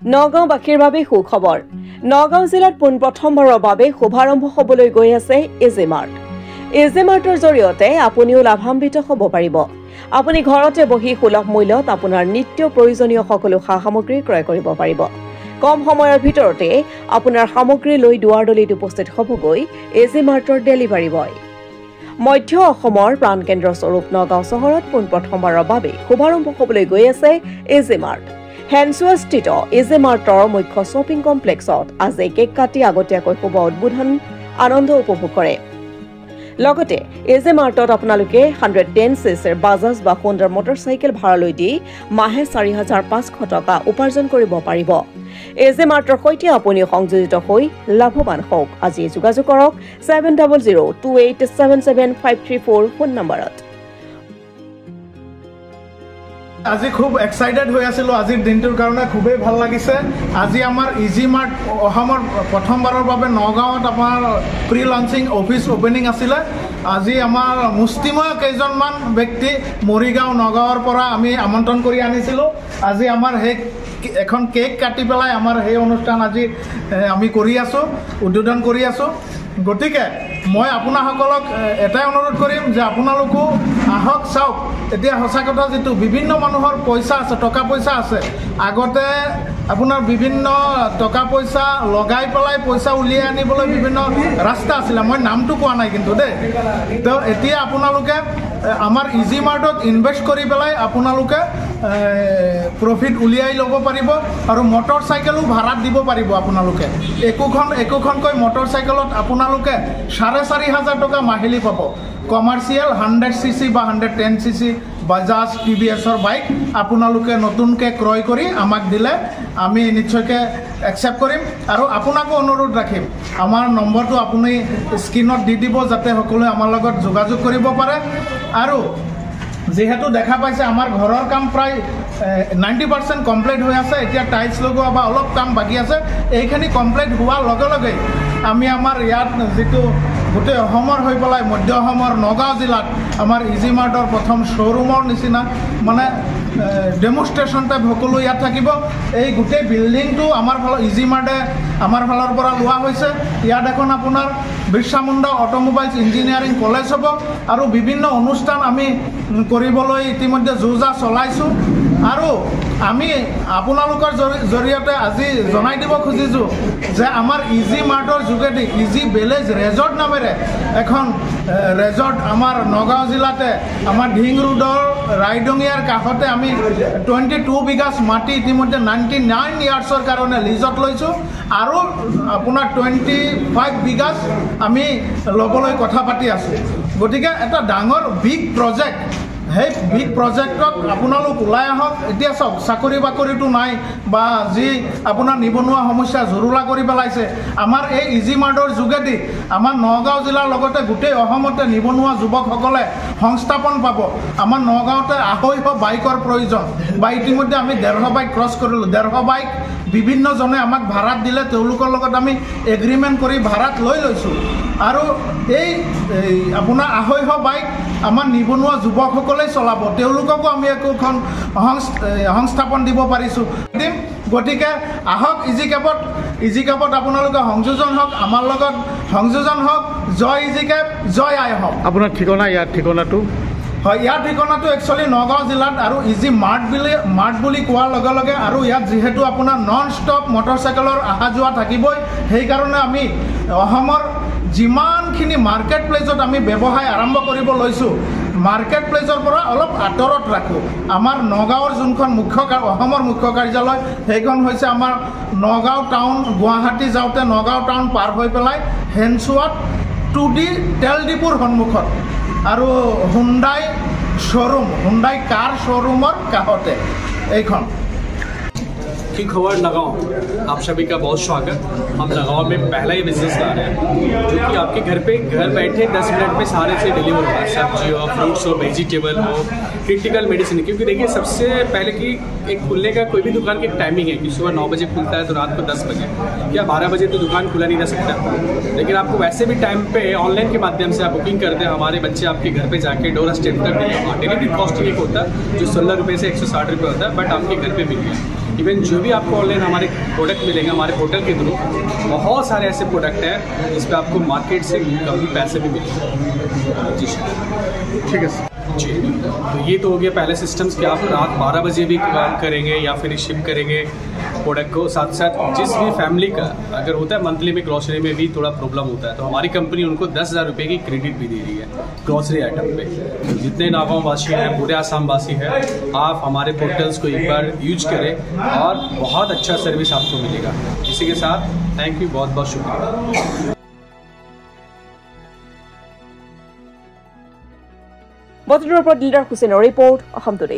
নগাঁওবাসীৰ বাবে সুখবৰ। নগাঁও জিলাত পোনপ্ৰথমবাৰৰ বাবে শুভাৰম্ভ হ'বলৈ গৈ আছে ইজি মাৰ্ট। ইজি মাৰ্টৰ জৰিয়তে আপুনিও লাভান্বিত হ'ব পাৰিব। আপুনি ঘৰতে বহি সুলভ মূল্যত আপোনাৰ নিত্য প্ৰয়োজনীয় সকলো সা-সামগ্ৰী ক্ৰয় কৰিব পাৰিব। কম সময়ৰ ভিতৰতে আপোনাৰ সামগ্ৰী লৈ দুৱাৰদলিত উপস্থিত হ'বগৈ ইজি মাৰ্টৰ ডেলিভাৰী বয়। মধ্য অসমৰ প্ৰাণকেন্দ্ৰ স্বৰূপ নগাঁও চহৰত পোনপ্ৰথমবাৰৰ বাবে শুভাৰম্ভ হ'বলৈ গৈ আছে ইজি মাৰ্ট। হেনচুৱাস্থিত ইজি মাৰ্টৰ মুখ্য শ্বপিং কমপ্লেক্সত আজি কেক কাটি আগতীয়াকৈ শুভ উদ্বোধন আনন্দ উপভোগ কৰে। লগতে ইজি মাৰ্টত আপোনালোকে 110 চিচিৰ বাজাজ বা হোণ্ডাৰ মটৰচাইকেল ভাড়ালৈ দি মাহে 4,500 টকা উপাৰ্জন কৰিব পাৰিব। ইজি মাৰ্টৰ সৈতে আপুনি সংযোজিত হৈ লাভৱান হওক। আজি যোগাযোগ কৰক 7002877534 ফোন নম্বৰত। আজি খুব এক্সাইটেড হৈ আছিলোঁ আজিৰ দিনটোৰ কাৰণে, খুবেই ভাল লাগিছে। আজি আমাৰ ইজি মাৰ্ট অসমৰ প্ৰথমবাৰৰ বাবে নগাঁৱত আমাৰ প্ৰি লঞ্চিং অফিচ অপেনিং আছিলে। আজি আমাৰ মুষ্টিময় কেইজনমান ব্যক্তি মৰিগাঁও নগাঁৱৰ পৰা আমি আমন্ত্ৰণ কৰি আনিছিলোঁ। আজি আমাৰ সেই এখন কেক কাটি পেলাই আমাৰ সেই অনুষ্ঠান আজি আমি কৰি আছোঁ, উদ্বোধন কৰি আছোঁ। গতিকে মই আপোনাসকলক এটাই অনুৰোধ কৰিম যে আপোনালোকো আহক, চাওক। এতিয়া সঁচা কথা, যিটো বিভিন্ন মানুহৰ পইচা আছে, টকা পইচা আছে, আগতে আপোনাৰ বিভিন্ন টকা পইচা লগাই পেলাই পইচা উলিয়াই আনিবলৈ বিভিন্ন ৰাস্তা আছিলে, মই নামটো কোৱা নাই কিন্তু দেই। তো এতিয়া আপোনালোকে আমাৰ ইজি মাৰ্টত ইনভেষ্ট কৰি পেলাই আপোনালোকে প্ৰফিট উলিয়াই ল'ব পাৰিব আৰু মটৰ চাইকেলো ভাড়াত দিব পাৰিব। আপোনালোকে একোখনকৈ মটৰ চাইকেলত আপোনালোকে 4,500 টকা মাহিলী পাব। কমাৰ্চিয়েল 100 চিচি বা 110 চিচি বাজাজ TVSৰ বাইক আপোনালোকে নতুনকৈ ক্ৰয় কৰি আমাক দিলে আমি নিশ্চয়কৈ একচেপ্ট কৰিম। আৰু আপোনাকো অনুৰোধ ৰাখিম, আমাৰ নম্বৰটো আপুনি স্ক্ৰীণত দি দিব যাতে সকলোৱে আমাৰ লগত যোগাযোগ কৰিব পাৰে। আৰু যিহেতু দেখা পাইছে আমাৰ ঘৰৰ কাম প্ৰায় 90% কমপ্লিট হৈ আছে, এতিয়া টাইলছ লগোৱা বা অলপ কাম বাকী আছে। এইখিনি কমপ্লিট হোৱাৰ লগে লগে আমি আমাৰ ইয়াত যিটো গোটেই অসমৰ হৈ পেলাই মধ্য অসমৰ নগাঁও জিলাত আমাৰ ইজি মাৰ্টৰ প্ৰথম শ্ব'ৰুমৰ নিচিনা মানে ডেমনষ্ট্ৰেশ্যন টাইপ সকলো ইয়াত থাকিব। এই গোটেই বিল্ডিংটো আমাৰ ফালৰ ইজি মাৰ্টে আমাৰ ফালৰ পৰা লোৱা হৈছে। ইয়াত এখন আপোনাৰ বিৰছা মুণ্ডা অটোমোবাইলছ ইঞ্জিনিয়াৰিং কলেজ হ'ব আৰু বিভিন্ন অনুষ্ঠান আমি কৰিবলৈ ইতিমধ্যে যোজা চলাইছোঁ। আৰু আমি আপোনালোকৰ জৰিয়তে আজি জনাই দিব খুজিছোঁ যে আমাৰ ইজি মাৰ্টৰ যোগেদি ইজি ভিলেজ ৰেজৰ্ট নামেৰে এখন ৰেজৰ্ট আমাৰ নগাঁও জিলাতে আমাৰ ঢিং ৰোডৰ ৰাইডঙিয়াৰ কাষতে আমি 22 বিঘাছ মাটি ইতিমধ্যে 99 ইয়াৰ্ছৰ কাৰণে লিজত লৈছোঁ আৰু আপোনাৰ 25 বিঘাছ আমি ল'বলৈ কথা পাতি আছোঁ। গতিকে এটা ডাঙৰ বিগ প্ৰজেক্ট, সেই বিগ প্ৰজেক্টত আপোনালোক ওলাই আহক। এতিয়া চাওক, চাকৰি বাকৰিটো নাই বা যি আপোনাৰ নিবনুৱা সমস্যা জুৰুলা কৰি পেলাইছে, আমাৰ এই ইজি মাৰ্টৰ যোগেদি আমাৰ নগাঁও জিলাৰ লগতে গোটেই অসমতে নিবনুৱা যুৱকসকলে সংস্থাপন পাব। আমাৰ নগাঁৱতে 250 বাইকৰ প্ৰয়োজন বা ইতিমধ্যে আমি 150 বাইক ক্ৰছ কৰিলোঁ। 150 বাইক বিভিন্নজনে আমাক ভাড়াত দিলে, তেওঁলোকৰ লগত আমি এগ্ৰিমেণ্ট কৰি ভাড়াত লৈছোঁ। আৰু এই আপোনাৰ 250 বাইক আমাৰ নিবনুৱা যুৱকসকলেই চলাব, তেওঁলোককো আমি একোখন সংস্থাপন দিব পাৰিছোঁ। গতিকে আহক ইজি কেবত আপোনালোকে সংযোজন হওক, আমাৰ লগত সংযোজন হওক। জয় ইজি কেব, জয় আই হওক। আপোনাৰ ঠিকনা, ইয়াৰ ঠিকনাটো? হয়, ইয়াৰ ঠিকনাটো একচুৱেলি নগাঁও জিলাত আৰু ইজি মাৰ্ট বুলি কোৱাৰ লগে লগে আৰু ইয়াত যিহেতু আপোনাৰ নন ষ্টপ মটৰচাইকেলৰ অহা যোৱা থাকিবই, সেইকাৰণে আমি অসমৰ যিমানখিনি মাৰ্কেট প্লেচত আমি ব্যৱসায় আৰম্ভ কৰিব লৈছোঁ, মাৰ্কেট প্লেচৰ পৰা অলপ আঁতৰত ৰাখোঁ। আমাৰ নগাঁৱৰ যোনখন অসমৰ মুখ্য কাৰ্যালয়, সেইখন হৈছে আমাৰ নগাঁও টাউন। গুৱাহাটী যাওঁতে নগাঁও টাউন পাৰ হৈ পেলাই হেনচুৱাত 2D তেল ডিপুৰ সন্মুখত আৰু হুণ্ডাই কাৰ শ্ব'ৰুমৰ কাষতে এইখন। की खबर नगांव, आप सभी का बहुत स्वागत। हम नगांव में पहला ही बिजनेस ला रहे हैं जो कि आपके घर बैठे 10 मिनट में सारे से डिलीवर होगा। सब्जी हो, फ्रूट्स हो, वेजिटेबल हो, क्रिटिकल मेडिसिन। क्योंकि देखिए, सबसे पहले कि एक खुलने का कोई भी दुकान की एक टाइमिंग है कि सुबह 9 बजे खुलता है तो रात को 10 बजे या 12 बजे तो दुकान खुला नहीं रह सकता। लेकिन आपको वैसे भी टाइम पे ऑनलाइन के माध्यम से आप बुकिंग करते हैं, हमारे बच्चे आपके घर पे जाके डोर स्टेप तक डिलीवरी कॉस्टिंग एक होता है जो 16 रुपये से 160 रुपये होता है, बट आपके घर पे मिल गया। इवन जो भी आपको ऑनलाइन हमारे प्रोडक्ट मिलेंगे हमारे पोर्टल के थ्रू, बहुत सारे ऐसे प्रोडक्ट हैं जिस पर आपको मार्केट से कम ही पैसे भी मिलेंगे। जी सर, ठीक है सर जी। तो ये तो हो गया पहले सिस्टम्स कि आप रात 12 बजे भी काम करेंगे या फिर शिप करेंगे प्रोडक्ट को। साथ साथ जिस भी फैमिली का अगर होता है मंथली में ग्रॉसरी में भी थोड़ा प्रॉब्लम होता है, तो हमारी कंपनी उनको 10,000 रुपये की क्रेडिट भी दे रही है ग्रॉसरी आइटम पे। तो जितने नागांव वासी हैं, पूरे आसाम वासी हैं, आप हमारे पोर्टल्स को एक बार यूज करें और बहुत अच्छा सर्विस आपको मिलेगा। इसी के साथ थैंक यू, बहुत बहुत शुक्रिया। बतौर पर दिलदार हुसैনৰ रिपोर्ट, অসম টুডে।